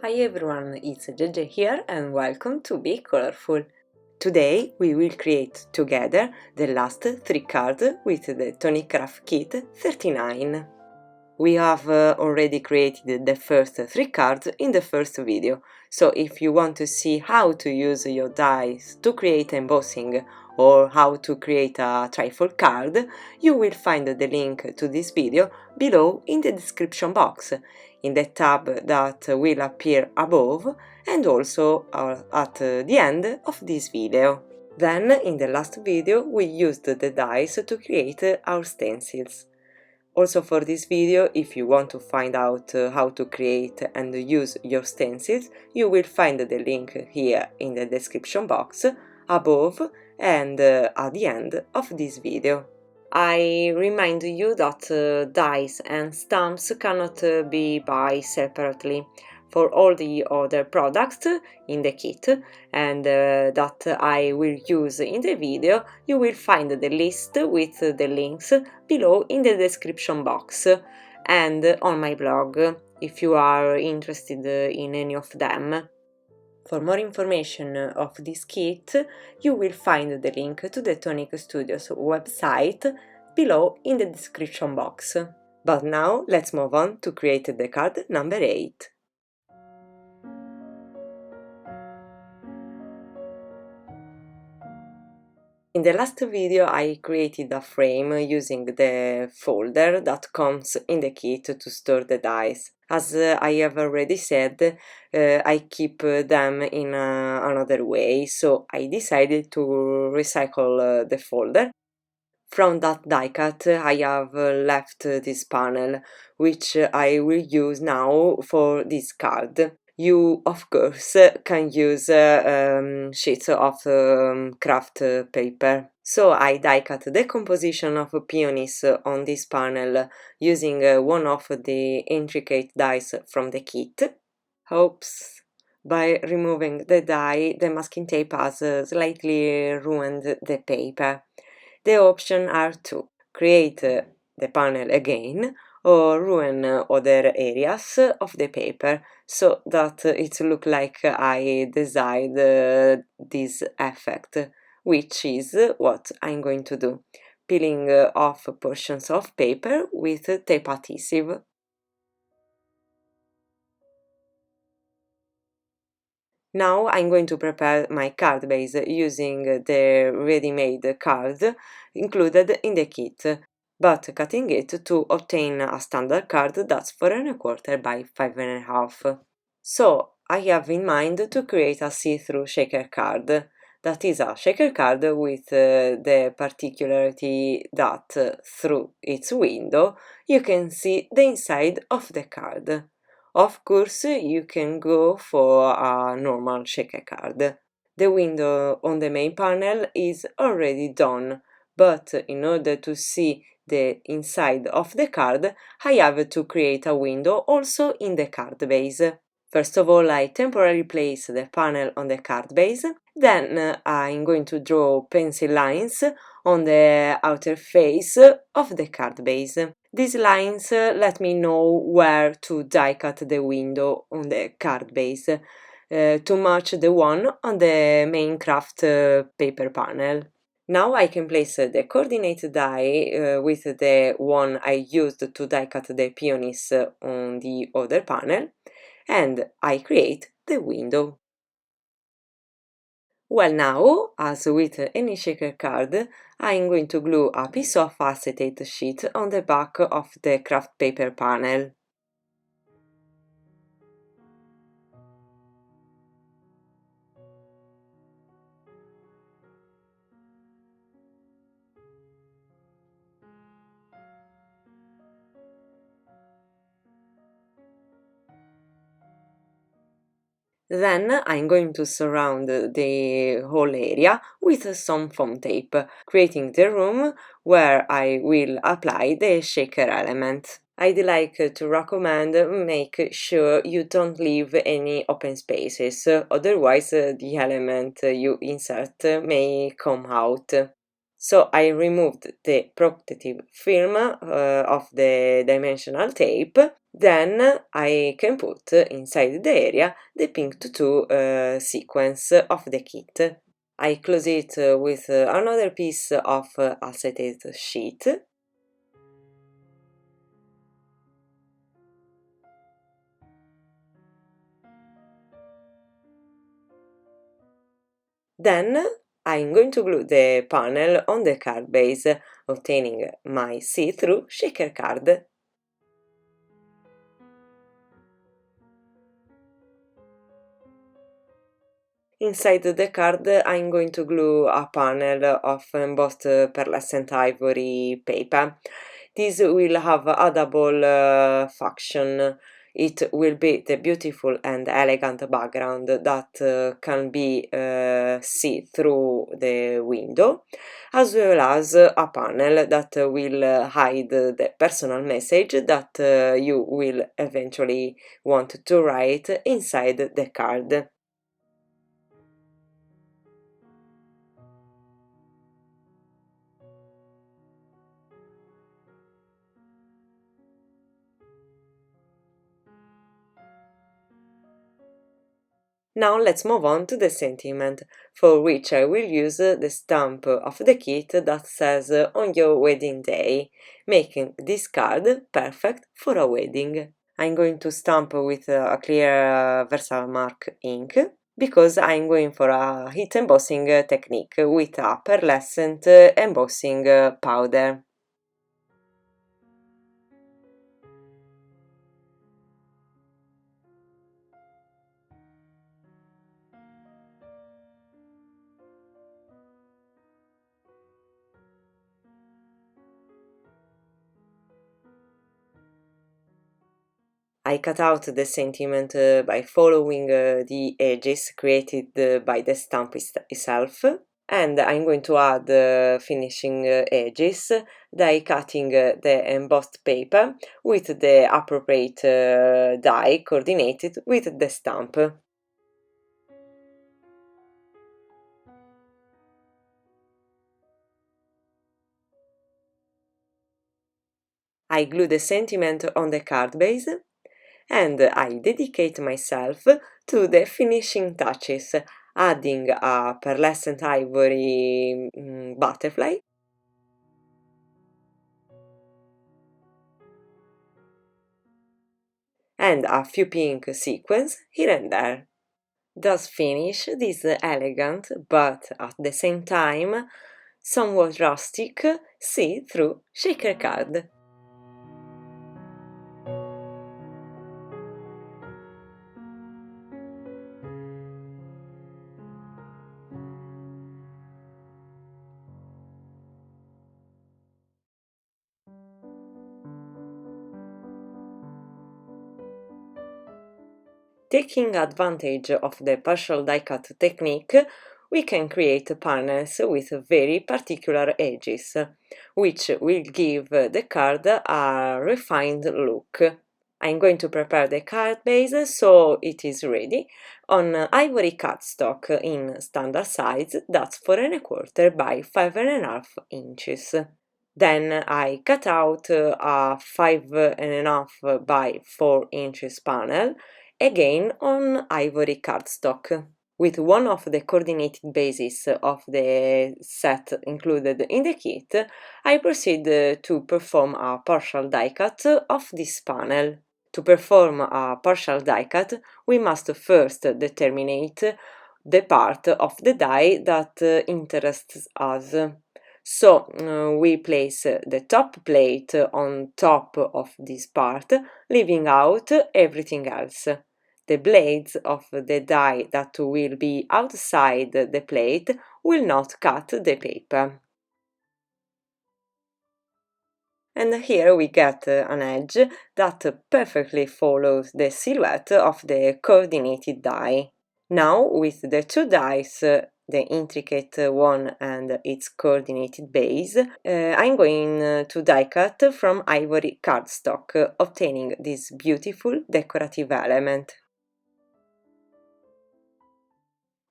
Hi everyone, it's JJ here and welcome to Be Colorful. Today we will create together the last 3 cards with the Tonic Craft Kit 39. We have already created the first 3 cards in the first video, so if you want to see how to use your dies to create embossing or how to create a trifold card, you will find the link to this video below in the description box, in the tab that will appear above and also at the end of this video. Then, in the last video, we used the dies to create our stencils. Also for this video, if you want to find out how to create and use your stencils, you will find the link here in the description box, above and at the end of this video. I remind you that dies and stamps cannot be bought separately. For all the other products in the kit and that I will use in the video, you will find the list with the links below in the description box and on my blog if you are interested in any of them. For more information of this kit, you will find the link to the Tonic Studios website below in the description box. But now let's move on to create the card number 8. In the last video I created a frame using the folder that comes in the kit to store the dies. As I have already said, I keep them in another way, so I decided to recycle the folder. From that die cut I have left this panel, which I will use now for this card. You, of course, can use sheets of craft paper. So I die cut the composition of peonies on this panel using one of the intricate dies from the kit. Oops! By removing the die, the masking tape has slightly ruined the paper. The options are to create the panel again or ruin other areas of the paper so that it looks like I designed this effect, which is what I'm going to do, peeling off portions of paper with tape adhesive. Now I'm going to prepare my card base using the ready-made card included in the kit, but cutting it to obtain a standard card that's 4¼ by 5½. So I have in mind to create a see-through shaker card. That is a shaker card with the particularity that through its window you can see the inside of the card. Of course, you can go for a normal shaker card. The window on the main panel is already done, but in order to see the inside of the card, I have to create a window also in the card base. First of all, I temporarily place the panel on the card base, then I'm going to draw pencil lines on the outer face of the card base. These lines let me know where to die cut the window on the card base to match the one on the main craft paper panel. Now I can place the coordinate die with the one I used to die cut the peonies on the other panel, and I create the window. Well, now, as with any shaker card, I'm going to glue a piece of acetate sheet on the back of the craft paper panel. Then I'm going to surround the whole area with some foam tape, creating the room where I will apply the shaker element. I'd like to recommend make sure you don't leave any open spaces, otherwise the element you insert may come out. So I removed the protective film of the dimensional tape. Then I can put inside the area the pink tutu sequence of the kit. I close it with another piece of acetate sheet. Then I'm going to glue the panel on the card base, obtaining my see-through shaker card. Inside the card I'm going to glue a panel of embossed pearlescent ivory paper. This will have a double function. It will be the beautiful and elegant background that can be seen through the window, as well as a panel that will hide the personal message that you will eventually want to write inside the card. Now let's move on to the sentiment, for which I will use the stamp of the kit that says on your wedding day, making this card perfect for a wedding. I'm going to stamp with a clear Versamark ink because I'm going for a heat embossing technique with a pearlescent embossing powder. I cut out the sentiment by following the edges created by the stamp itself, and I'm going to add finishing edges, die cutting the embossed paper with the appropriate die coordinated with the stamp. I glue the sentiment on the card base, and I dedicate myself to the finishing touches, adding a pearlescent ivory butterfly and a few pink sequins here and there. Thus finish this elegant but at the same time somewhat rustic see-through shaker card. Taking advantage of the partial die cut technique, we can create panels with very particular edges, which will give the card a refined look. I'm going to prepare the card base so it is ready on ivory cardstock in standard size, that's 4¼ by 5½ inches. Then I cut out a 5½ by 4 inches panel, again on ivory cardstock. With one of the coordinated bases of the set included in the kit, I proceed to perform a partial die cut of this panel. To perform a partial die cut, we must first determine the part of the die that interests us. So we place the top plate on top of this part, leaving out everything else. The blades of the die that will be outside the plate will not cut the paper. And here we get an edge that perfectly follows the silhouette of the coordinated die. Now, with the two dies, the intricate one and its coordinated base, I'm going to die cut from ivory cardstock, obtaining this beautiful decorative element,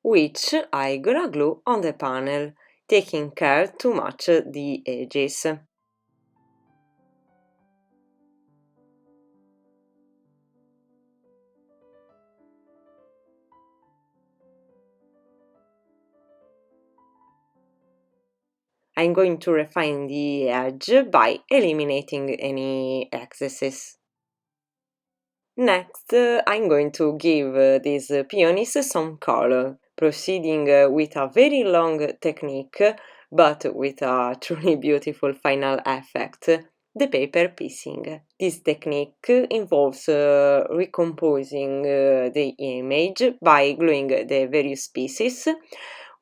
which I gonna glue on the panel, taking care to match the edges. I'm going to refine the edge by eliminating any excesses. Next, I'm going to give these peonies some color, proceeding with a very long technique, but with a truly beautiful final effect, the paper piecing. This technique involves recomposing the image by gluing the various pieces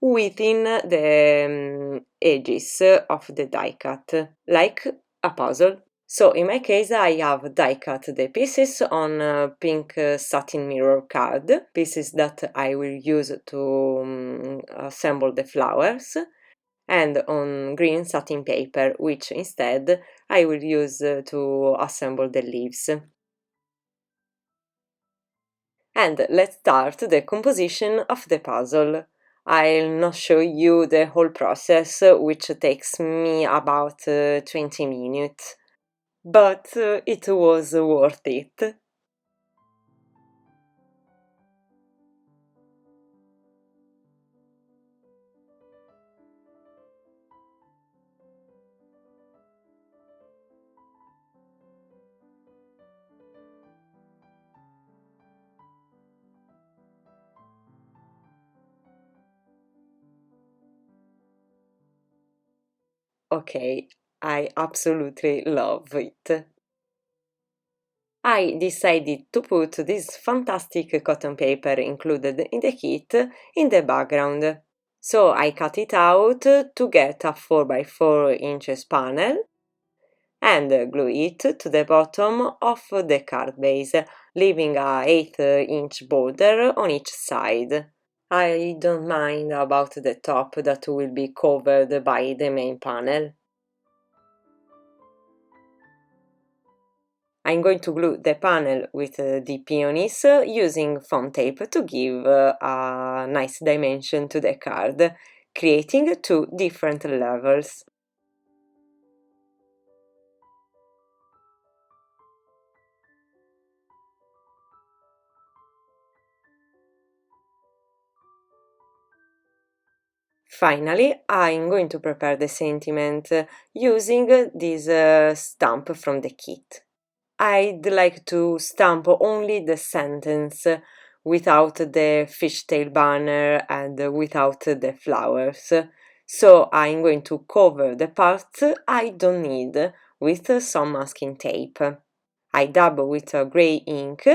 within the edges of the die cut, like a puzzle. So in my case I have die cut the pieces on pink satin mirror card, pieces that I will use to assemble the flowers, and on green satin paper, which instead I will use to assemble the leaves. And let's start the composition of the puzzle. I'll not show you the whole process, which takes me about 20 minutes, but it was worth it. Okay, I absolutely love it. I decided to put this fantastic cotton paper included in the kit in the background. So I cut it out to get a 4x4 inches panel and glue it to the bottom of the card base, leaving a 8-inch border on each side. I don't mind about the top that will be covered by the main panel. I'm going to glue the panel with the peonies using foam tape to give a nice dimension to the card, creating two different levels. Finally, I'm going to prepare the sentiment using this stamp from the kit. I'd like to stamp only the sentence without the fishtail banner and without the flowers. So I'm going to cover the parts I don't need with some masking tape. I dab with a grey ink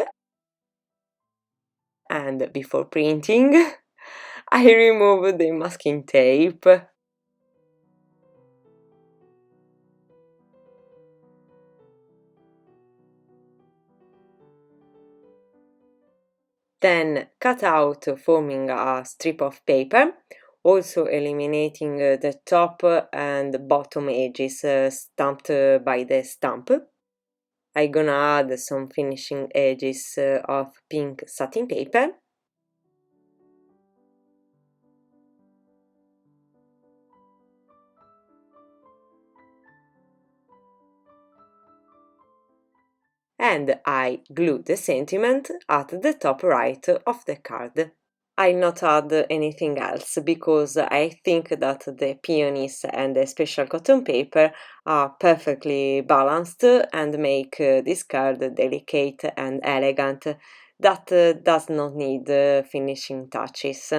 and before printing I remove the masking tape. Then cut out forming a strip of paper, also eliminating the top and bottom edges stamped by the stamp. I'm gonna add some finishing edges of pink satin paper. And I glue the sentiment at the top right of the card. I'll not add anything else because I think that the peonies and the special cotton paper are perfectly balanced and make this card delicate and elegant that does not need finishing touches.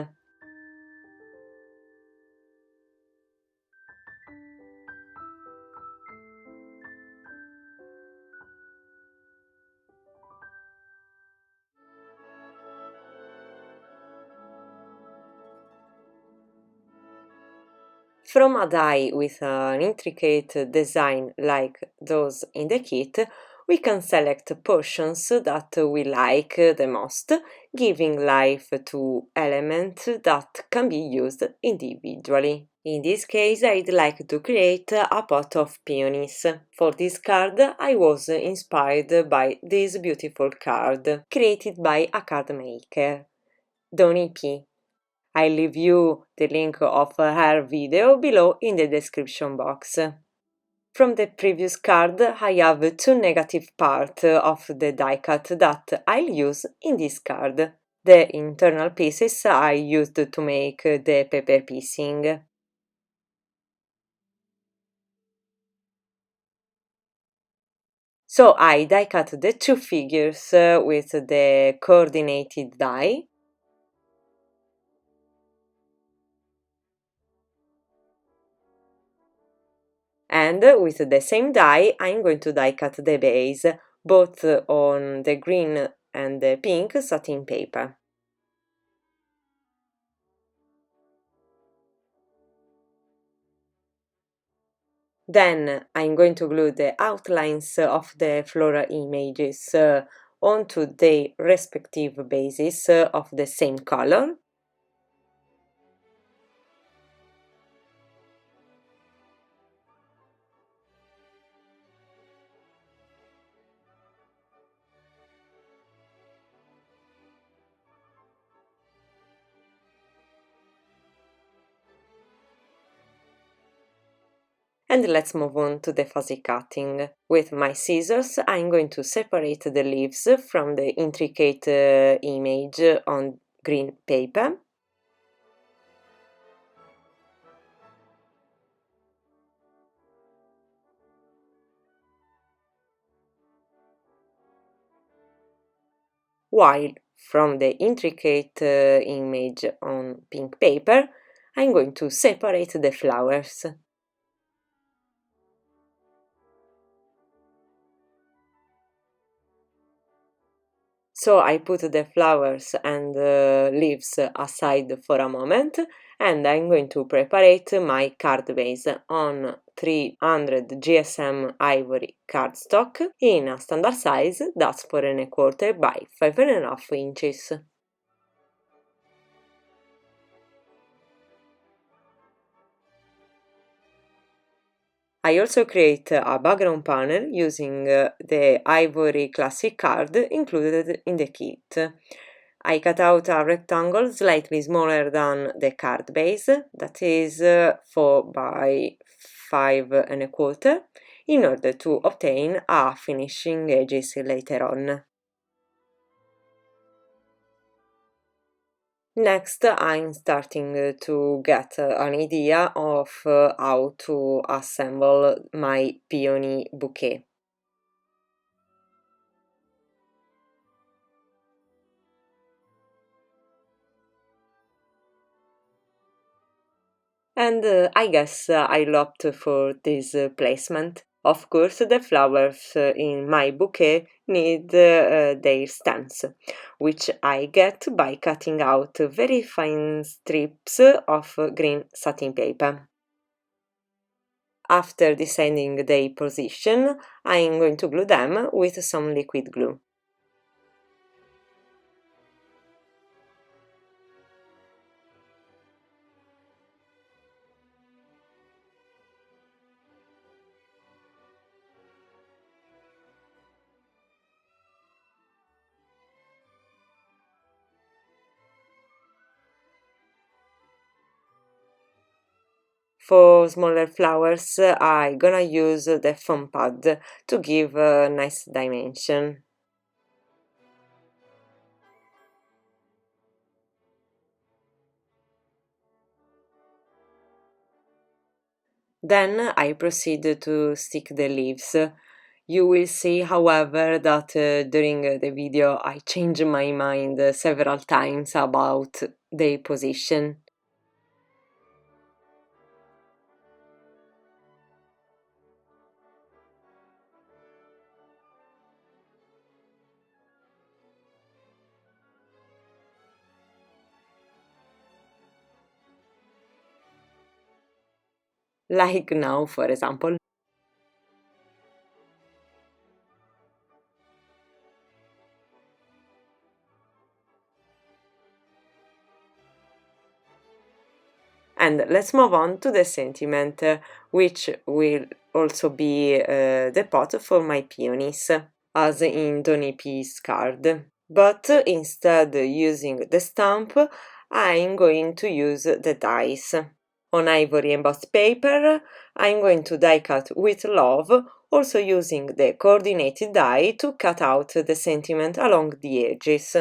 From a die with an intricate design like those in the kit, we can select portions that we like the most, giving life to elements that can be used individually. In this case, I'd like to create a pot of peonies. For this card, I was inspired by this beautiful card, created by a card maker, Donny P. I leave you the link of her video below in the description box. From the previous card I have two negative parts of the die cut that I'll use in this card. The internal pieces I used to make the paper piecing. So I die cut the two figures with the coordinated die. And with the same die I'm going to die cut the base, both on the green and the pink satin paper. Then I'm going to glue the outlines of the floral images onto the respective bases of the same color. And let's move on to the fuzzy cutting. With my scissors I'm going to separate the leaves from the intricate image on green paper. While from the intricate image on pink paper I'm going to separate the flowers. So I put the flowers and leaves aside for a moment, and I'm going to prepare my card base on 300 GSM ivory cardstock in a standard size, that's 4¼ by 5½ inches. I also create a background panel using the ivory classic card included in the kit. I cut out a rectangle slightly smaller than the card base, that is 4 by 5¼ in order to obtain a finishing edges later on. Next, I'm starting to get an idea of how to assemble my peony bouquet. And I guess I'll opt for this placement. Of course, the flowers in my bouquet need their stems, which I get by cutting out very fine strips of green satin paper. After deciding their position, I'm going to glue them with some liquid glue. For smaller flowers, I'm gonna use the foam pad to give a nice dimension. Then I proceed to stick the leaves. You will see, however, that during the video I change my mind several times about their position. Like now, for example. And let's move on to the sentiment, which will also be the pot for my peonies, as in Tony P's card. But instead using the stamp, I'm going to use the dies. On ivory embossed paper, I'm going to die cut with love, also using the coordinated die to cut out the sentiment along the edges.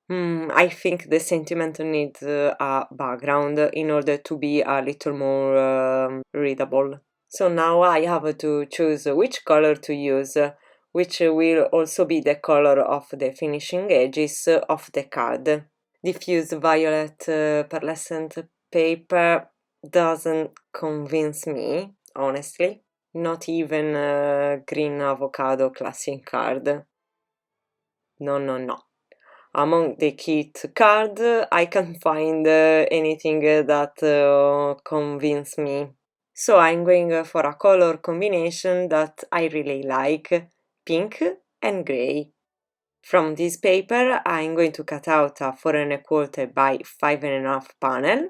I think the sentiment needs a background in order to be a little more readable. So now I have to choose which color to use, which will also be the color of the finishing edges of the card. Diffuse violet pearlescent paper doesn't convince me, honestly. Not even green avocado classic card. No. Among the kit card, I can't find anything that convince me. So I'm going for a color combination that I really like, pink and grey. From this paper, I'm going to cut out a 4 1/4 by 5 1/2 panel.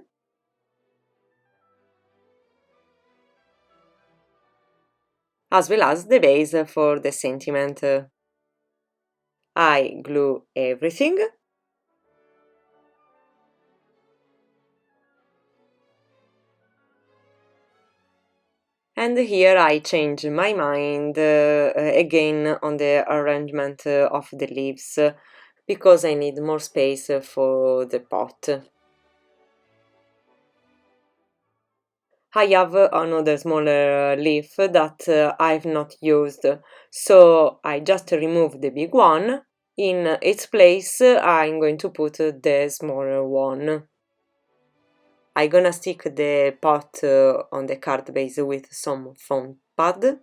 As well as the base for the sentiment. I glue everything. And here I change my mind again on the arrangement of the leaves because I need more space for the pot. I have another smaller leaf that I've not used, so I just remove the big one. In its place, I'm going to put the smaller one. I'm gonna stick the pot on the card base with some foam pad.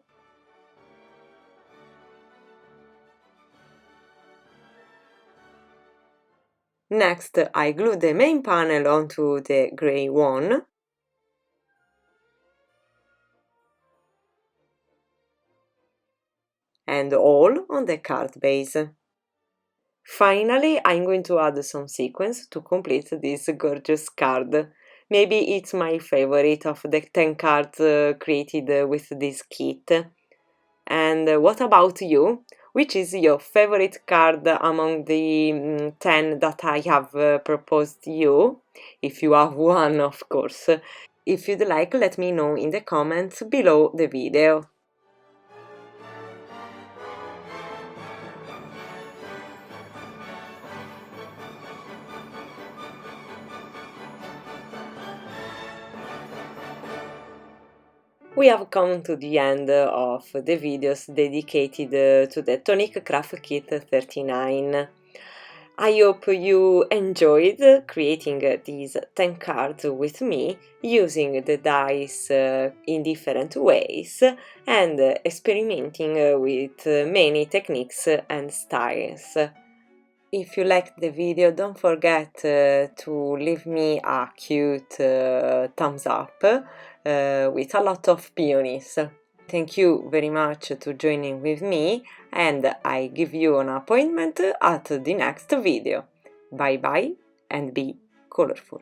Next, I glue the main panel onto the grey one. And all on the card base. Finally, I'm going to add some sequins to complete this gorgeous card. Maybe it's my favorite of the 10 cards created with this kit. And what about you? Which is your favorite card among the 10 that I have proposed you? If you have one, of course. If you'd like, let me know in the comments below the video. We have come to the end of the videos dedicated to the Tonic Craft Kit 39. I hope you enjoyed creating these 10 cards with me, using the dice in different ways and experimenting with many techniques and styles. If you liked the video, don't forget to leave me a cute thumbs up with a lot of peonies. Thank you very much to joining with me, and I give you an appointment at the next video. Bye bye and be colorful.